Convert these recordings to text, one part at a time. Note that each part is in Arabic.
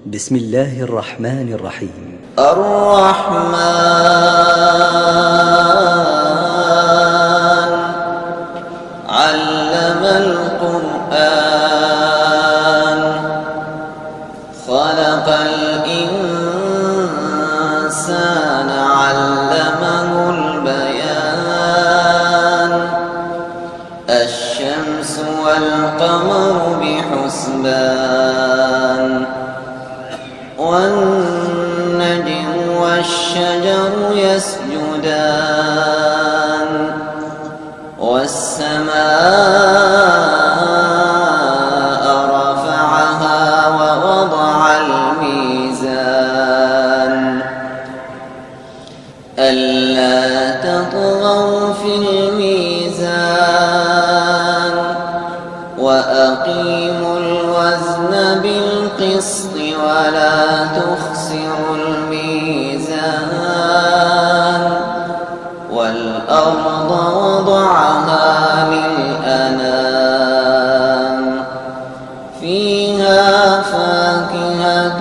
بسم الله الرحمن الرحيم. الرحمن علم القرآن خلق الإنسان علمه البيان الشمس والقمر بحسبان والنجم والشجر يسجدان والسماء رفعها ووضع الميزان ألا تطغوا في الميزان وأقيموا الوزن بالقسط ولا تخسروا الميزان والأرض وضعها للأنام فيها فاكهة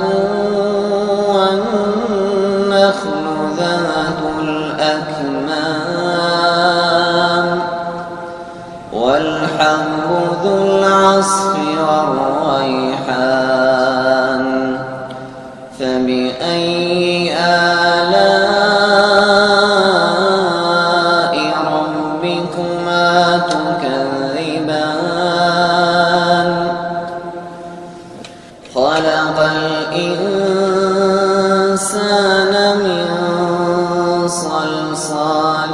والنخل ذات الأكمام والحب ذو العصف والريحان فبأي آلاء ربكما تكذبان خلق الإنسان من صلصال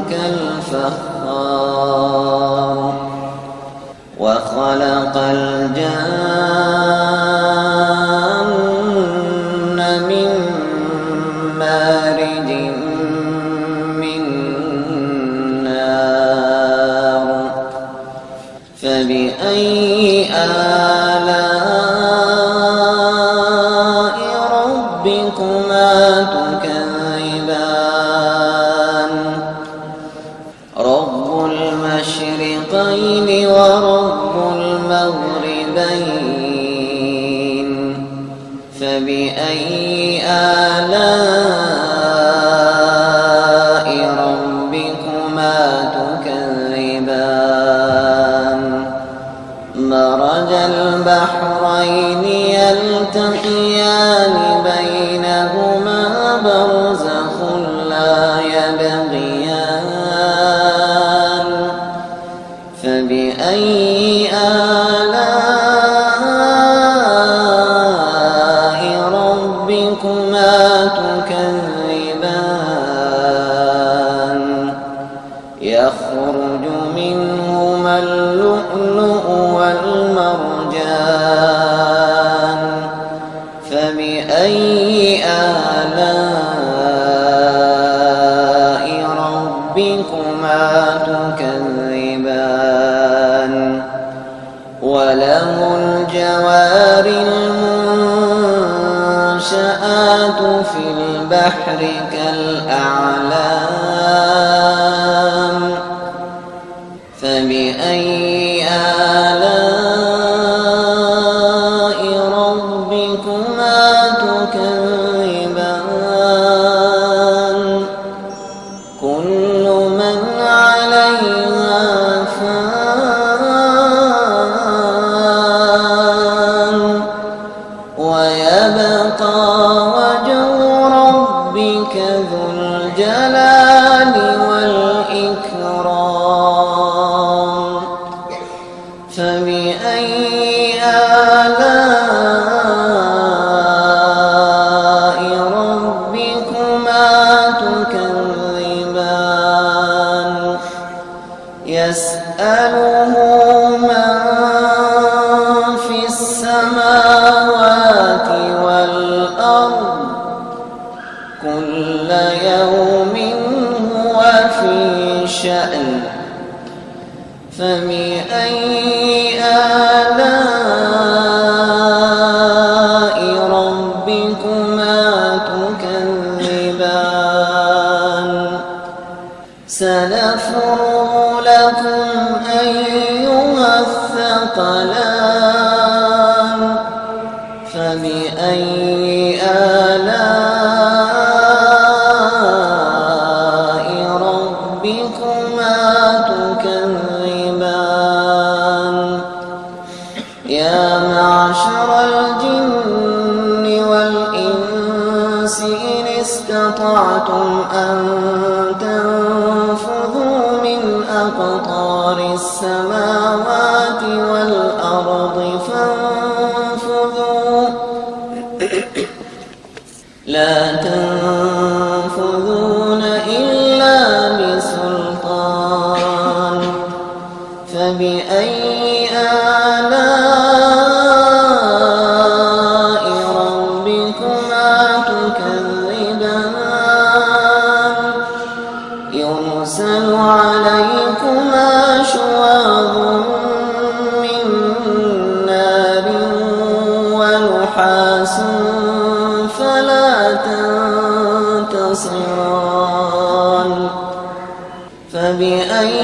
كالفخار وخلق الجن من مارج من نار فبأي آلاء ربكما تكذبان رب المشرقين ورب المغربين فبأي آلاء ربكما تكذبان مرج البحرين يلتقيان بينهما برزخ لا يبغيان فبأي آلاء ربكما تكذبان يخرج منهما اللؤلؤ والمرجان فبأي آلاء ربكما تكذبان وله الجوار المنشآت في البحر كالأعلام فبأي آلاء ربكما تكذبان كل من عليها فان ويبقى وجه ربك ذو الجلال والإكرام فبأي آلاء ربكما تكذبان يسأله من في السماوات والأرض كل يوم هو في شأن فبأي آلاء ربكما تكذبان سنفرغ لكم أيها الثقلان فبأي آلاء ربكما تكذبان يا معشر الجن والإنس إن استطعتم أن تنفذوا من أقطار السماوات والأرض فانفذوا لا تنفذون إلا بسلطان فبأي آلاء ربكما تكذبان يرسل عليكما شواظ من نار ونحاس فلا تنتصران فبأي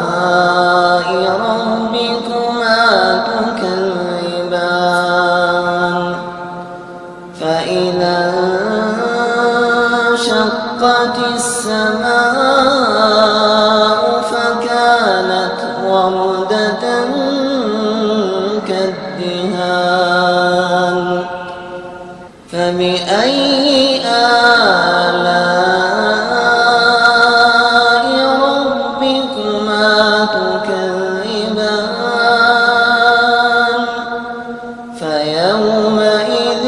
آلاء ربكما تكذبان فإذا انشقت السماء فكانت وردة كالدهان فبأي آلاء ربكما تكذبان فيومئذ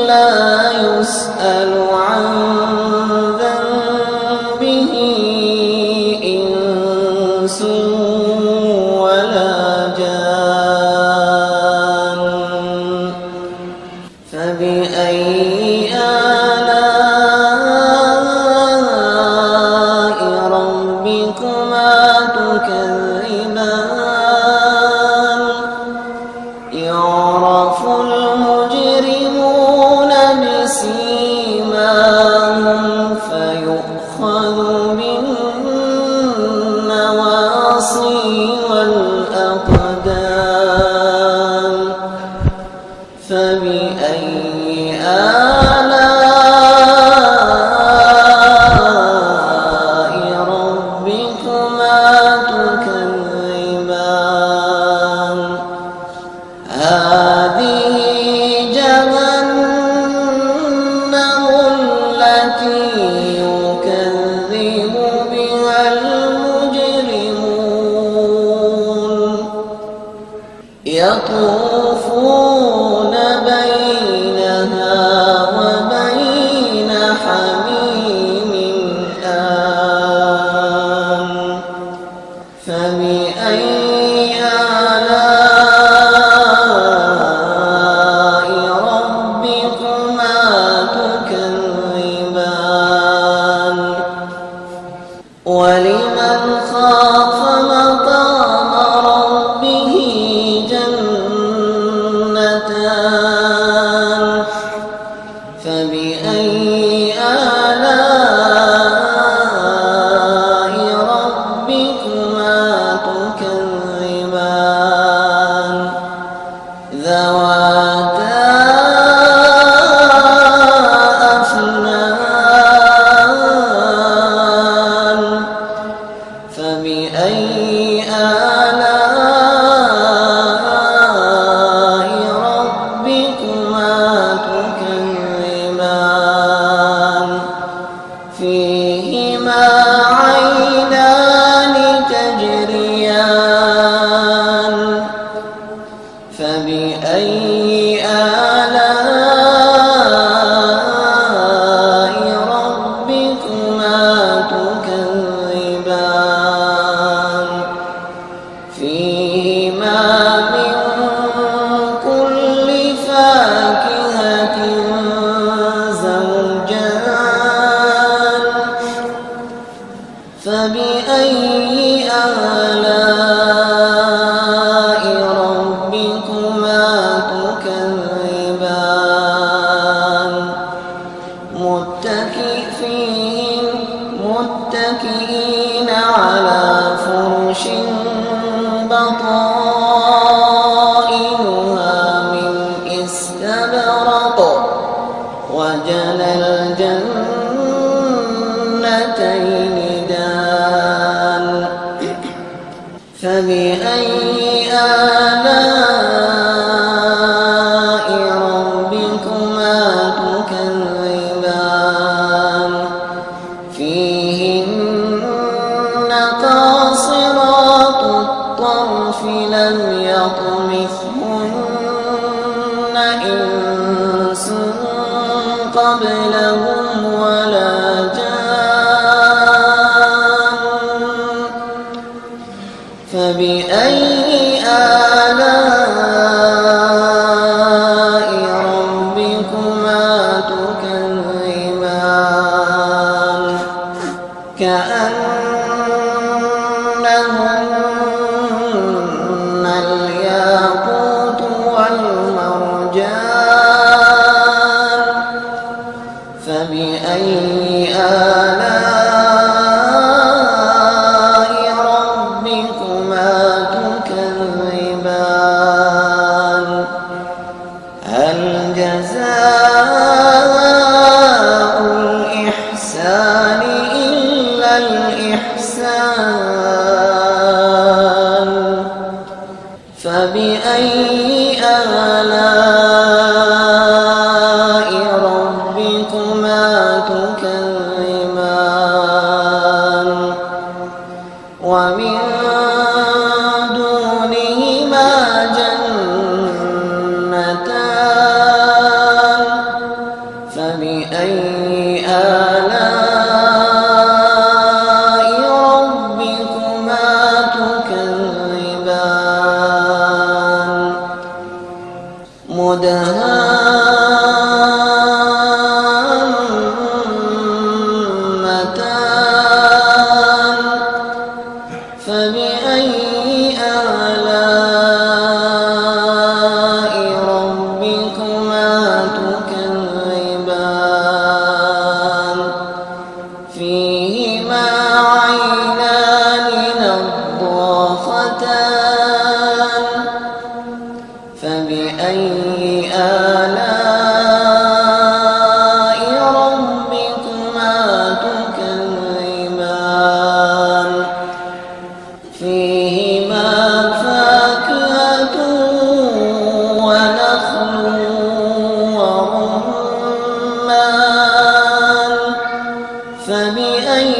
لا يسأل عن ذنبه إنس ولا جان فبأي آلاء ربكما تكذبان يعرف المجرمون بسيماهم فيؤخذ بالنواصي والأقدام فبأي آلاء ربكما تكذبان هذه جهنم التي يكذب بها المجرمون يطوفون بينها وبين حميم آن فبأي آلاء ربكما تكذبان ولمن خاف مقام ربه جنتان فبأي آلاء ربكما تكذبان ذواتا أفنان فبأي آلاء ربكما تكذبان فيهما عينان تجريان فبأي آلاء ربكما تكذبان فيهما من كل فاكهة زوجان فبأي آلاء ربكما تكذبان يطمثهن إنس قبلهم ولا جان فبأي آلاء ربكما تكذبان كأنهن الياقوت والمرجان فبأي آلاء ربكما تكذبان هل جزاء الإحسان إلا الإحسان فبأي آلاء ربكما تكذبان ومن دونهما جنتان فبأي آلاء ربكما تكذبان مدهامتان فبأي آلاء ربكما تكذبان فيهما عينان نضاختان فبأي آلاء ربكما تكذبان فيهما فاكهة ونخل ورمان فبأي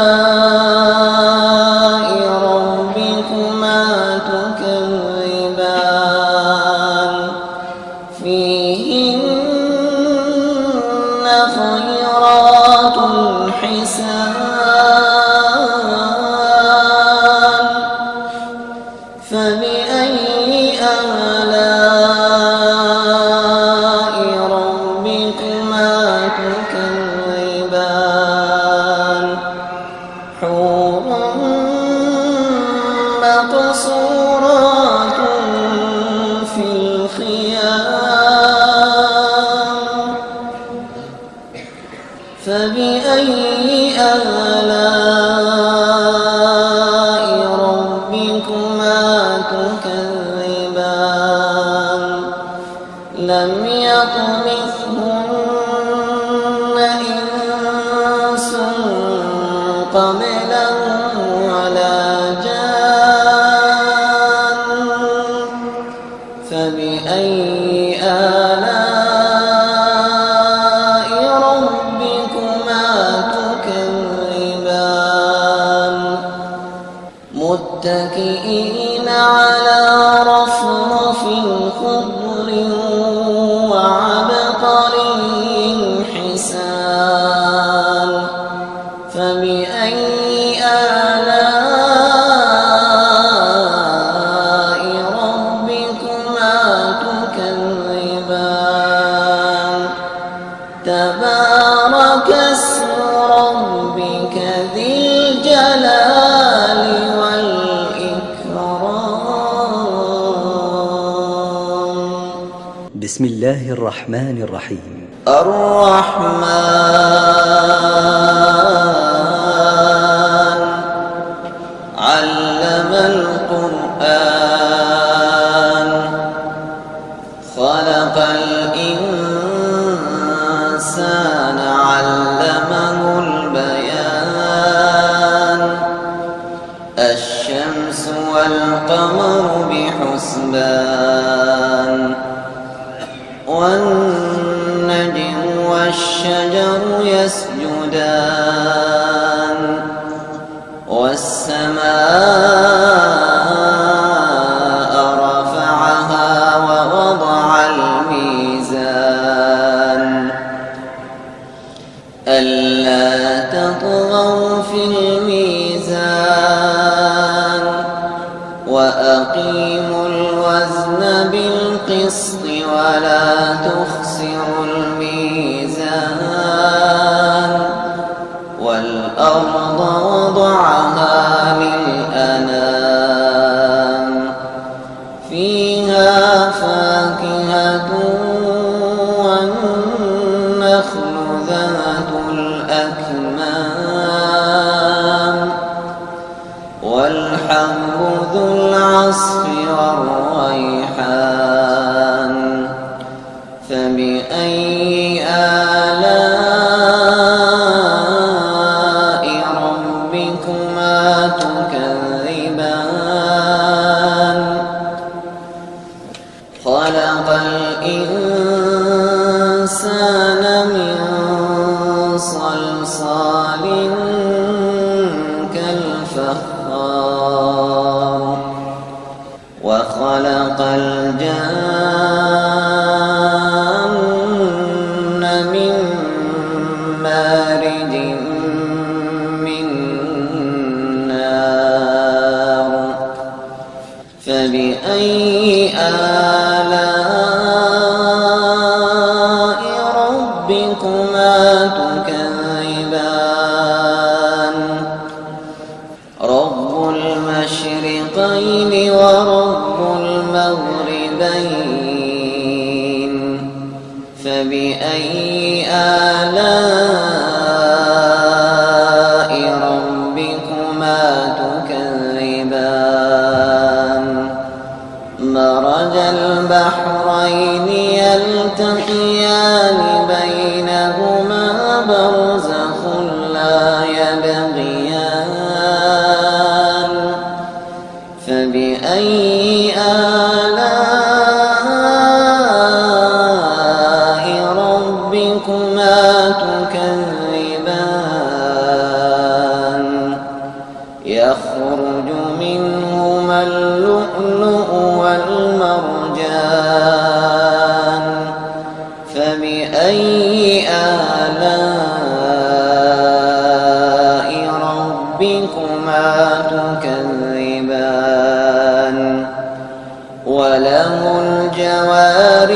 آلاء ربكما تكذبان فيهن خيرات حسان فبأي آلاء ربكما تكذبان حور مقصورات في الخيام فبأي آلاء ربكما تكذبان لم يطمثهن إنس قبلهم ولا جان فبأي آلاء ربكما تكذبان متكئين على رفرف خضر وعبقري حسان فبأي آلاء ربكما تكذبان تبارك اسم ربك ذي الجلال والإكرام بسم الله الرحمن الرحيم الرحمن علم القرآن خلق الإنسان علمه البيان الشمس والقمر بحسبان والنجم والشجر يسجدان والسماء وأقيموا الوزن بالقسط ولا تخسروا الميزان والأرض وضعها للأنام فيها فاكهة والنخل ذات الأكمام والحب ذو العصف والريحان فبأي آلاء ربكما تكذبان خلق الإنسان من صلصال كالفخار وخلق الجن من مارج من نار فبأي آلاء ربكما تكذبان رب المشرقين ورب المغربين فبأي آلاء ربكما تكذبان مرج البحرين يلتقيان بينهما برزخ لا يبغيان فبأي آلاء ربكما تكذبان يخرج منهما اللؤلؤ والمرجان فبأي آلاء ربكما تكذبان وله الجوار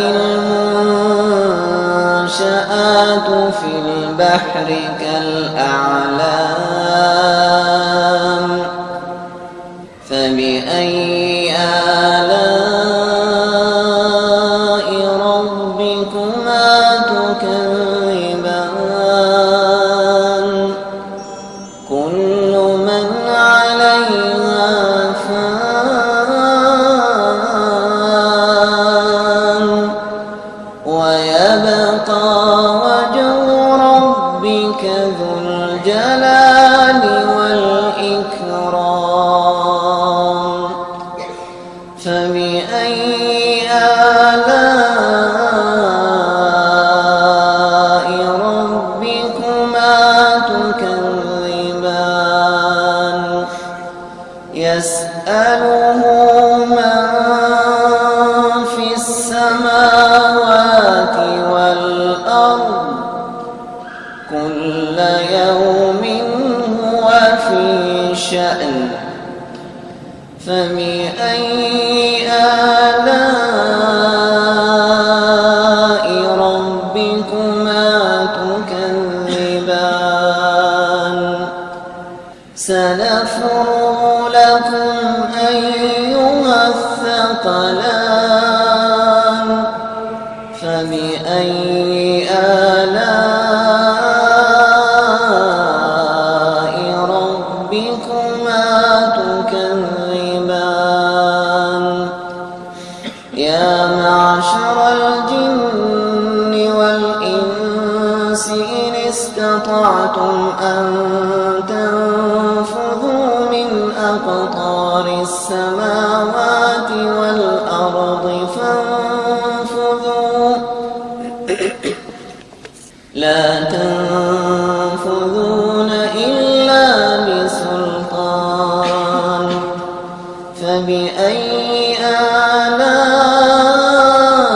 المنشآت في البحر كالأعلام فبأي آلاء ربكما تكذبان كل من عليها فان ويبقى وجه ربك ذو الجلال والإكرام فبأي آلاء ربكما تكذبان يسأله من في السماوات والأرض كل يوم هو في شأن فبأي آلاء ربكما تكذبان سنفرغ لكم أيها الثقلان فبأي آلاء ربكما تكذبان يا معشر الجن والإنس إن استطعتم أن تنفذوا من أقطار السماوات والأرض فانفذوا لا تنفذون إلا بسلطان فبأي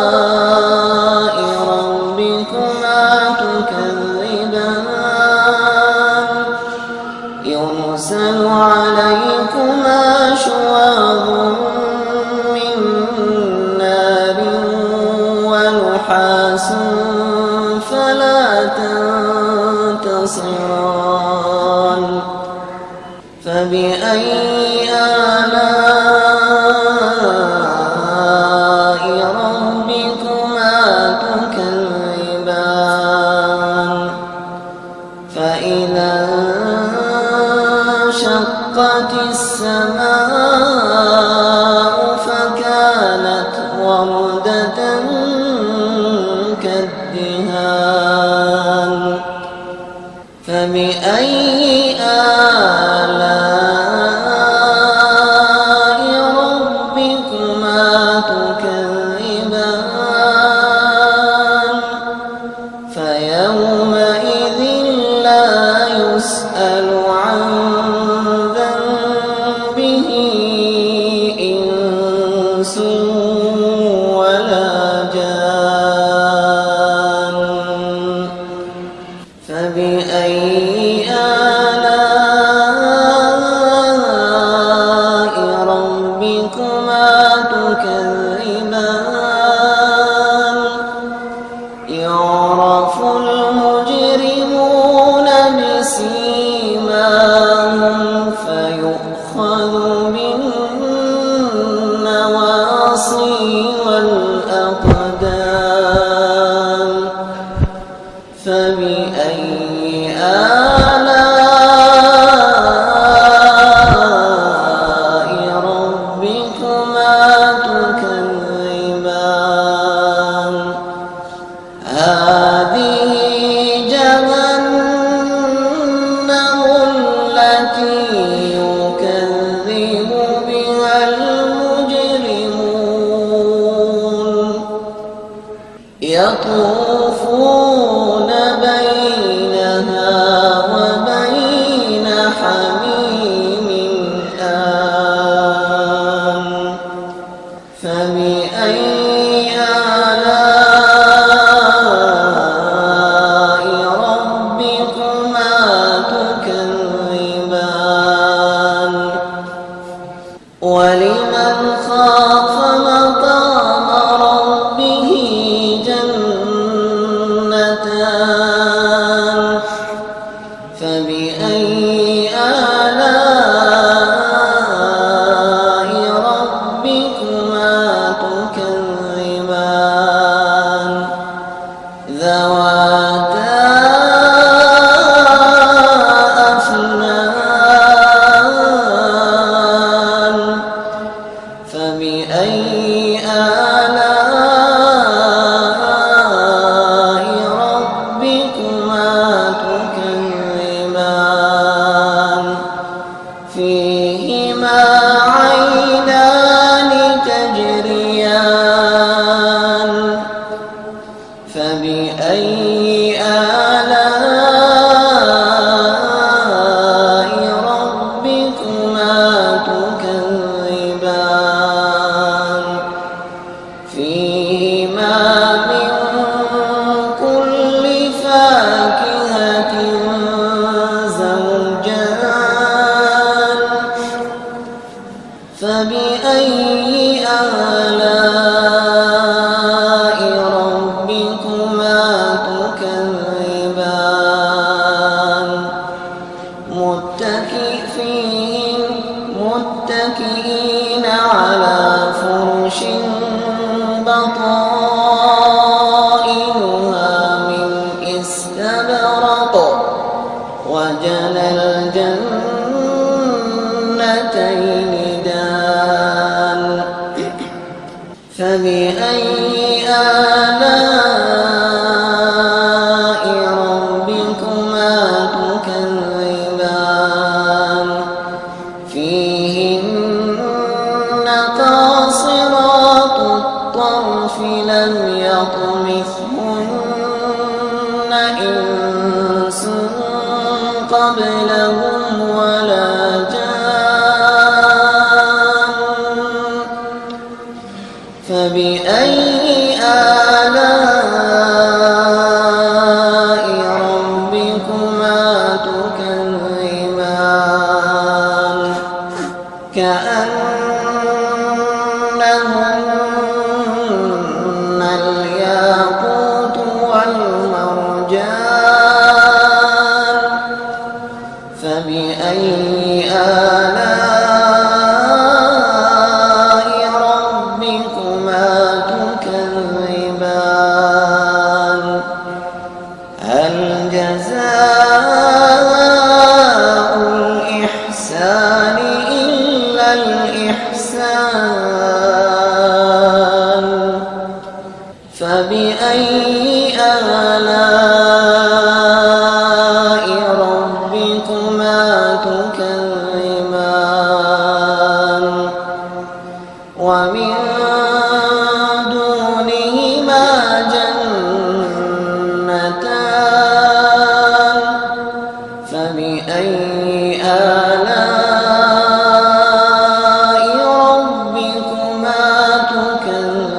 آلاء ربكما تكذبان يرسل عليكما شواظ تنتصران فبأي آلاء ربكما تكذبان فإذا انشقت السماء فكانت وردة كالدهان فبأي آلاء ربكما تكذبان فيومئذ لا يسأل عن ذنبه إنس ولا جان فبأي آلاء ربكما تكذبان يعرف المجرمون بسيماهم فيؤخذ بالنواصي والأقدام فبأي آلاء ربكما تكذبان هذه جهنم التي يكذب بها المجرمون يطوفون بينها وبين حميم آن فبأي آلاء ربكما تكذبان ولمن خاف مقام ربه جنتان فبأي آلاء ربكما تكذبان ذواتا أفنان فبأي آلاء ربكما تكذبان فيهما عينان تجريان فبأي آلاء ربكما تكذبان فيهما من كل فاكهة زوجان فبأي آلاء ربكما تكذبان متكئين على فرش بطائنها من استبرق وجنى الجنتين دان فبأي آلاء ربكما تكذبان فيهن قاصرات الطرف لم يطمثهن إنس قبلهم ولا جان فبأي آلاء ربكما تكذبان كأنهن الياقوت والمرجان ومن دونهما جنتان فبأي آلاء ربكما تكذبان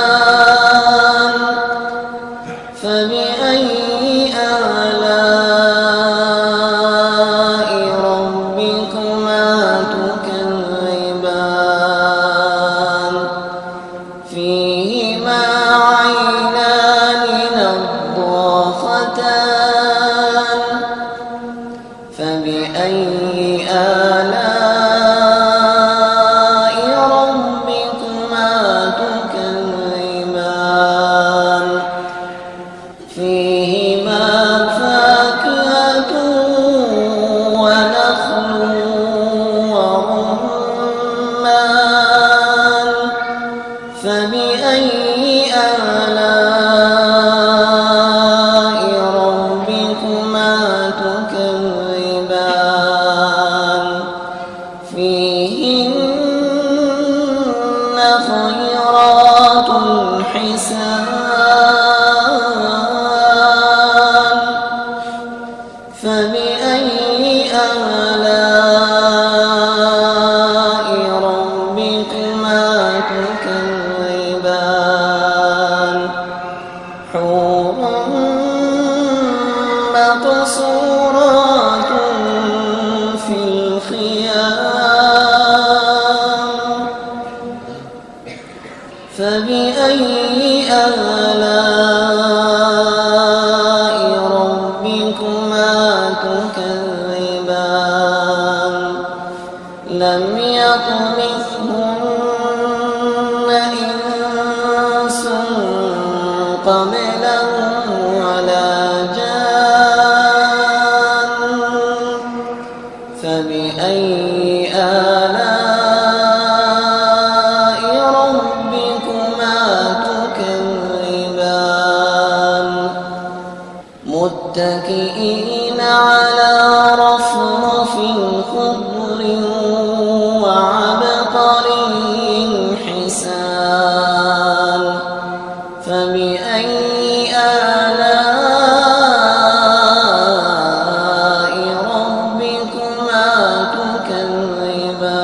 مدهامتان فبأي آلاء ربكما تكذبان فيهما عينان نضاختان فبأي آلاء ربكما تكذبان فيهما فاكهة ونخل ورمان فبأي آلاء ربكما تكذبان فيهن خيرات حسان فبأي آلاء ربكما تكذبان حور مقصورات في الخيام فبأي آلاء ربكما تكذبان لم يطمثهن إنس قبلهم ولا جان فبأي آلاء ربكما تكذبان متكئين على رفرف خضر وعبقري حسان فبأي آلاء ربكما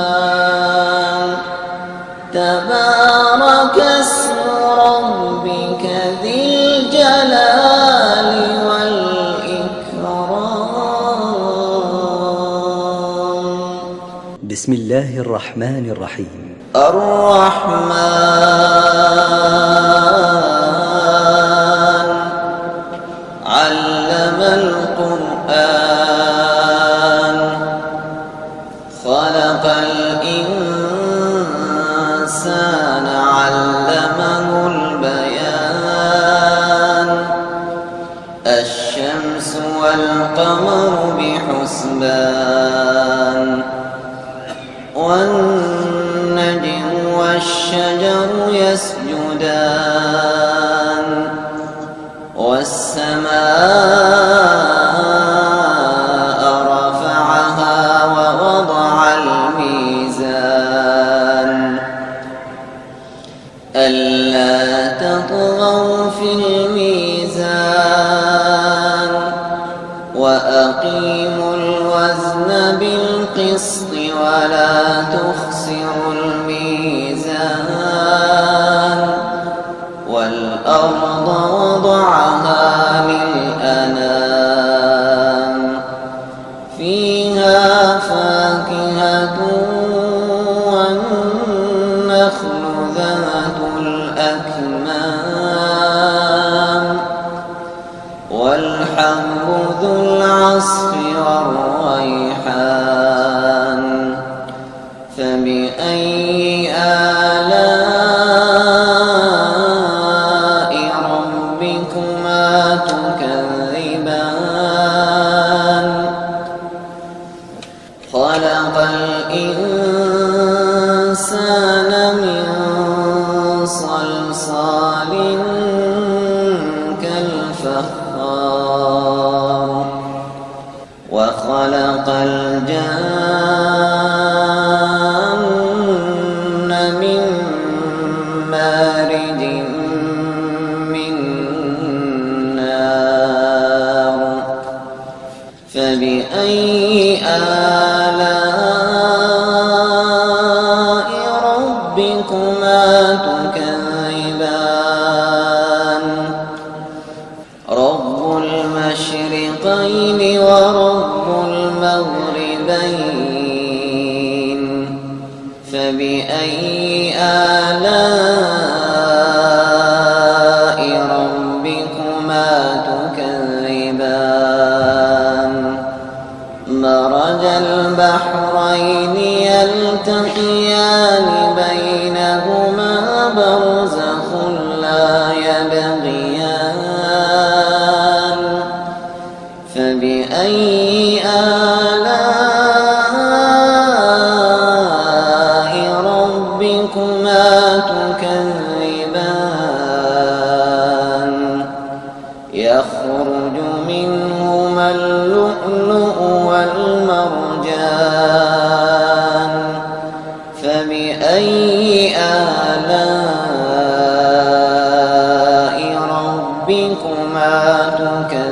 تكذبان تبارك اسم ربك ذي الجلال والإكرام بسم الله الرحمن الرحيم الرحمن علم القرآن خلق الإنسان علمه البيان الشمس والقمر بحسبان والنجم والشجر يسجدان والسماء رفعها ووضع الميزان ألا تطغوا في الميزان وأقيموا الوزن بالقسط ولا تخسروا الميزان والأرض وضعها للأنام فيها فاكهة والنخل ذات الأكمام والحب ذو العصف والريحان فبأي آلاء ربكما تكذبان خلق الإنسان من صلصال كالفخار الفخار وخلق الجن من مارج من نار فبأي آلاء ربكما تكذبان رب المشرقين ورب المغربين فبأي آلاء ربكما تكذبان مرج البحرين يلتقيان بينهما برزخ لا يبغيان فبأي آلاء ربكما تكذبان يخرج منهما اللؤلؤ والمرجان فبأي آلاء ربكما تكذبان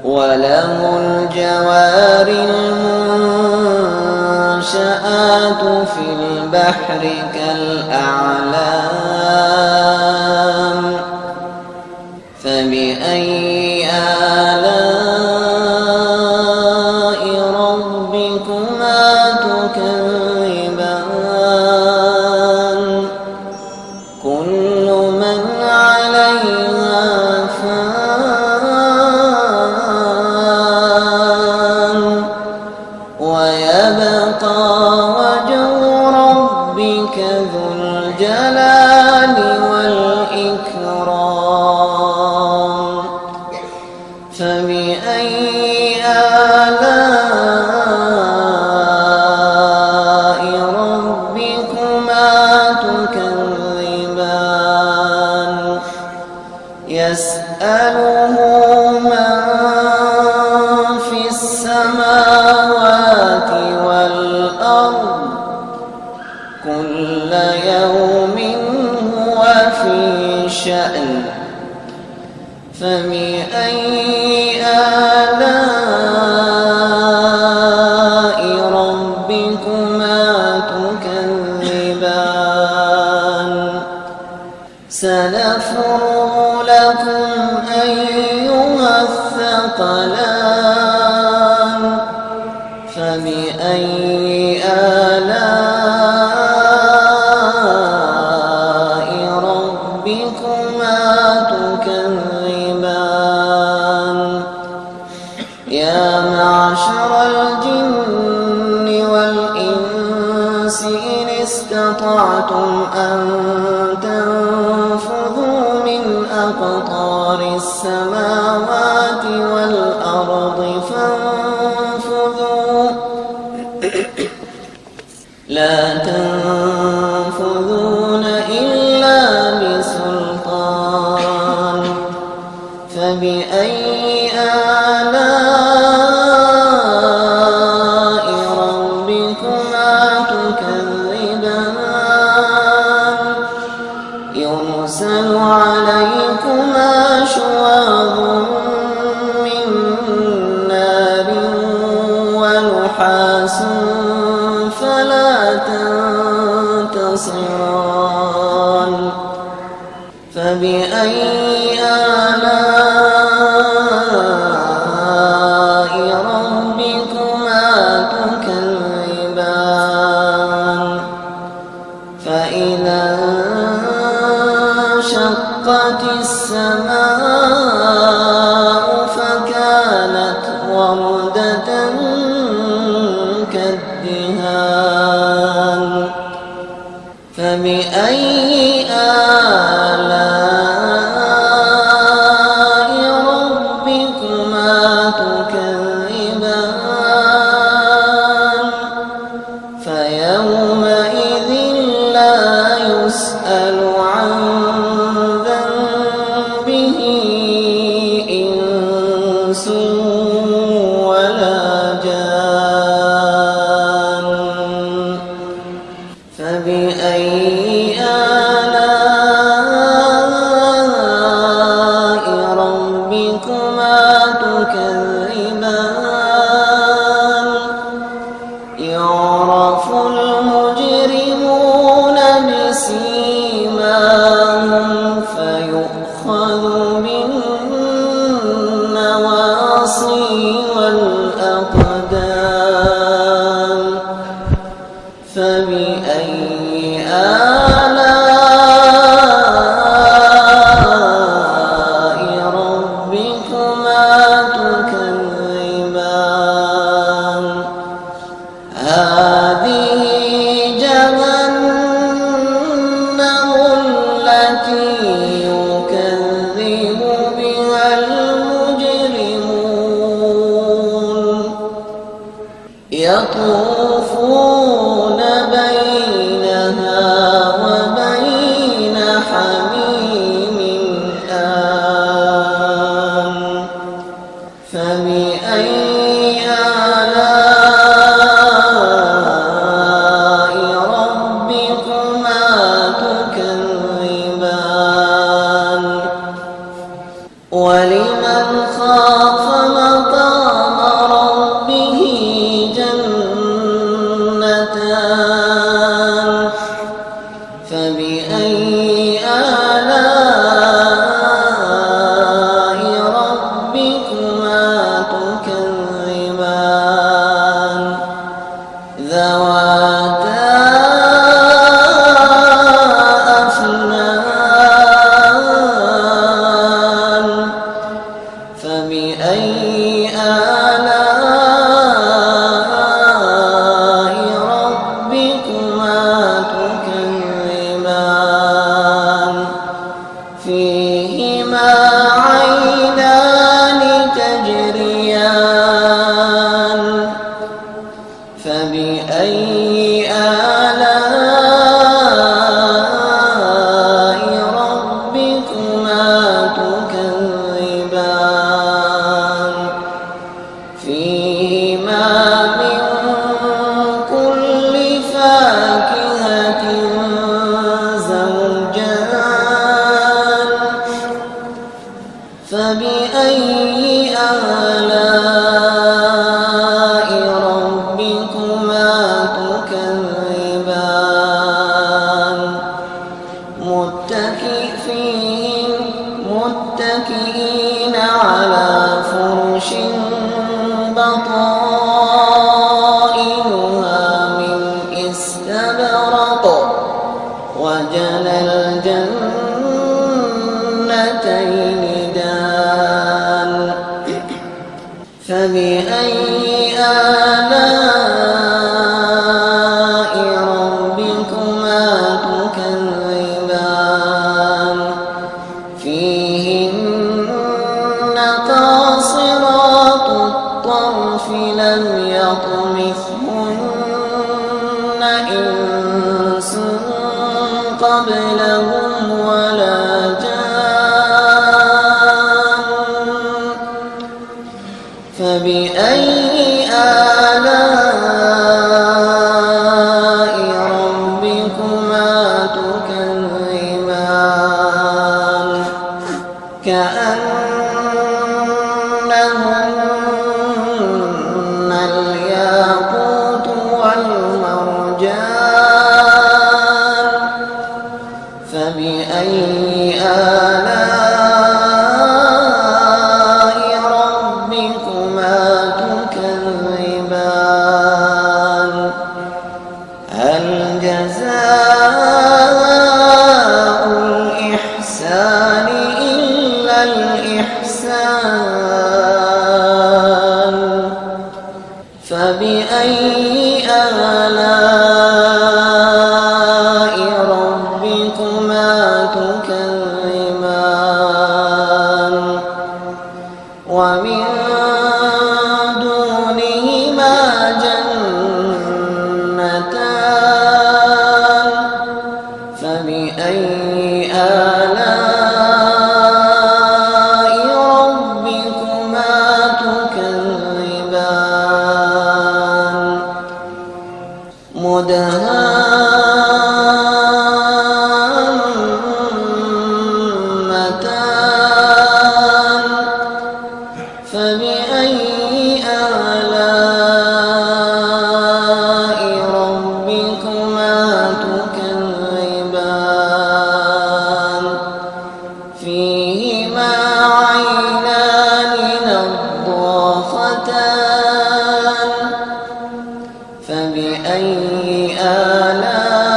وله الجوار المنشآت في البحر كالأعلام فبأي آلاء ربكما تكذبان كل من عليها فان ويبقى وجه ربك ذو الجلال والإكرام فبأي آلاء ربكما تكذبان يسأله من في السماوات والأرض كل يوم هو في شأن فبأي آلاء ربكما تكذبان سنفرغ لكم أيها الثقلان فبأي آلاء ربكما تكذبان يا معشر الجن والإنس إن استطعتم أن تنفذوا من أقطار السماوات والأرض فانفذوا لا تنفذون إلا بسلطان فبأي آلاء ربكما تكذبان يرسل عليكما شواظ من نار ونحاس فلا تنتصران فبأي آلاء ربكما تكذبان فإذا انشقت السماء فكانت وردة كالدهان فبأي آلاء ربكما تكذبان فيومئذ لا يسأل عن ذنبه يؤخذ بالنواصي والأقدام فبأي آلاء ربكما تكذبان هذه جهنم التي يكذب بها المجرمون يطوفون بينها وبين حميم آن فبأي آلاء ربكما تكذبان ولمن خاف مقام ربه جنتان فبأي آلاء ربكما تكذبان ذواتا أفنان فبأي آلاء ربكما تكذبان فيهما عينان تجريان فبأي آلاء ربكما تكذبان فيهما من كل فاكهة زوجان فبأي آلاء ربكما تكذبان متكئين على فرش بطائنها من استبرق وجنى الجنتين دان فبأي آلاء ربكما تكذبان فيهن قاصرات الطرف لم يطمثهن إنس قبلهم ولا جان فبأي آلاء ربكما تكذبان كأنهن الياقوت والمرجان فبأي آلاء ربكما تكذبان هل جزاء الإحسان إلا الإحسان فيهما عينان نضاختان فبأي آلاء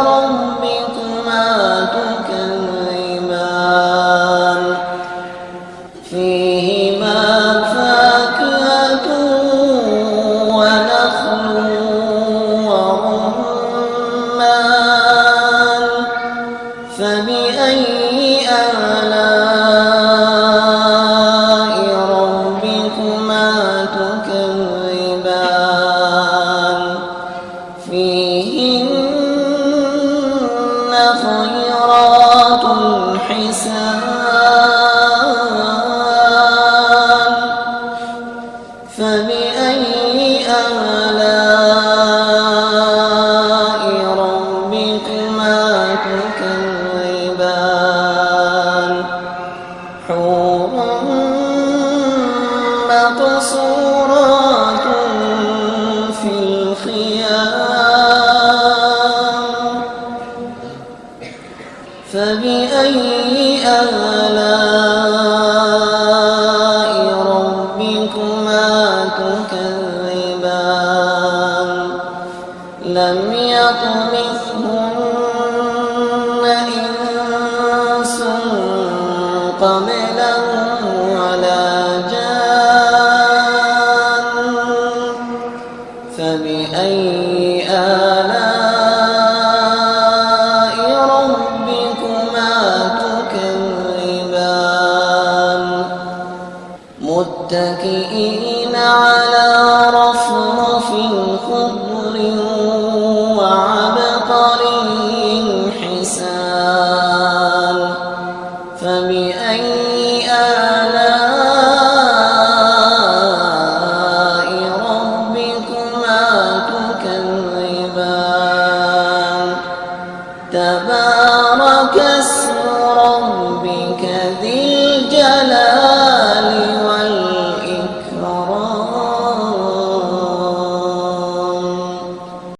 ربكما تكذبان فيهما فاكهة ونخل ورمان فبأي آلاء ربكما تكذبان فيهن خيرات حسان فبأي آلاء ربكما تكذبان حور مقصورات في الخيام فبأي آلاء ربكما تكذبان لم يطمثهن إنس قبلهم ولا جان فبأي آلاء ربكما تكذبان متكئين على رفرف خضر وعبقري حسان فبأي آلاء ربكما تكذبان تبارك